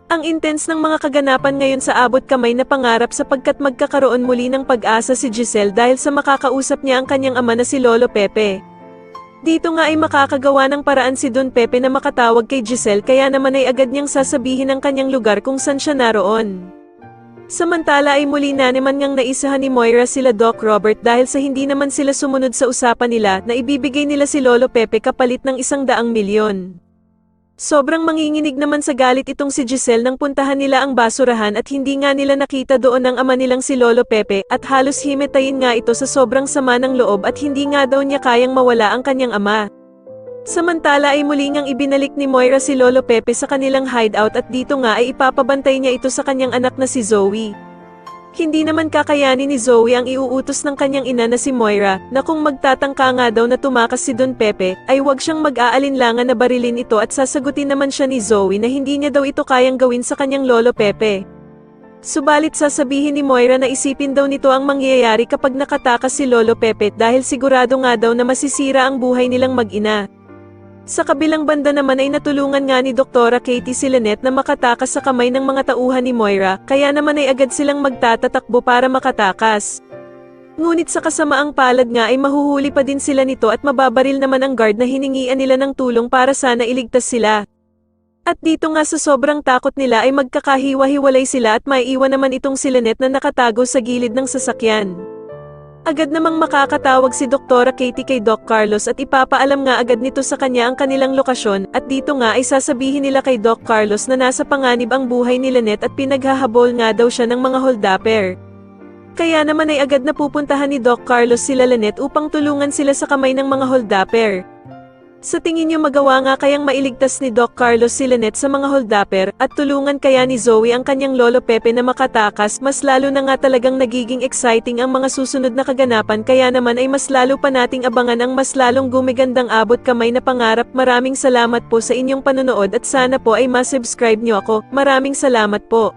Ang intense ng mga kaganapan ngayon sa abot kamay na pangarap sapagkat magkakaroon muli ng pag-asa si Giselle dahil sa makakausap niya ang kanyang ama na si Lolo Pepe. Dito nga ay makakagawa ng paraan si Don Pepe na makatawag kay Giselle kaya naman ay agad niyang sasabihin ang kanyang lugar kung saan siya naroon. Samantala ay muli na naman ngang naisahan ni Moira sila Doc Robert dahil sa hindi naman sila sumunod sa usapan nila na ibibigay nila si Lolo Pepe kapalit ng 100,000,000. Sobrang manginginig naman sa galit itong si Giselle nang puntahan nila ang basurahan at hindi nga nila nakita doon ang ama nilang si Lolo Pepe at halos himatayin nga ito sa sobrang sama ng loob at hindi nga daw niya kayang mawala ang kanyang ama. Samantala ay muli ngang ibinalik ni Moira si Lolo Pepe sa kanilang hideout at dito nga ay ipapabantay niya ito sa kanyang anak na si Zoe. Hindi naman kakayanin ni Zoe ang iuutos ng kanyang ina na si Moira, na kung magtatangka nga daw na tumakas si Don Pepe, ay huwag siyang mag-aalinlangan na barilin ito at sasagutin naman siya ni Zoe na hindi niya daw ito kayang gawin sa kanyang Lolo Pepe. Subalit sasabihin ni Moira na isipin daw nito ang mangyayari kapag nakatakas si Lolo Pepe dahil sigurado nga daw na masisira ang buhay nilang mag-ina. Sa kabilang banda naman ay natulungan nga ni Doktora Katie si Lynette na makatakas sa kamay ng mga tauhan ni Moira, kaya naman ay agad silang magtatatakbo para makatakas. Ngunit sa kasamaang palad nga ay mahuhuli pa din sila nito at mababaril naman ang guard na hiningian nila ng tulong para sana iligtas sila. At dito nga sa sobrang takot nila ay magkakahiwa-hiwalay sila at maiiwan naman itong si Lynette na nakatago sa gilid ng sasakyan. Agad namang makakatawag si Doktora Katie kay Doc Carlos at ipapaalam nga agad nito sa kanya ang kanilang lokasyon at dito nga ay sasabihin nila kay Doc Carlos na nasa panganib ang buhay ni Lynette at pinaghahabol nga daw siya ng mga holdapper. Kaya naman ay agad na pupuntahan ni Doc Carlos sila Lynette upang tulungan sila sa kamay ng mga holdapper. Sa tingin niyo magawa nga kayang mailigtas ni Doc Carlos si Lynette sa mga holdapper at tulungan kaya ni Zoe ang kanyang Lolo Pepe na makatakas? Mas lalo na nga talagang nagiging exciting ang mga susunod na kaganapan kaya naman ay mas lalo pa nating abangan ang mas lalong gumigandang abot kamay na pangarap. Maraming salamat po sa inyong panonood at sana po ay ma-subscribe niyo ako. Maraming salamat po.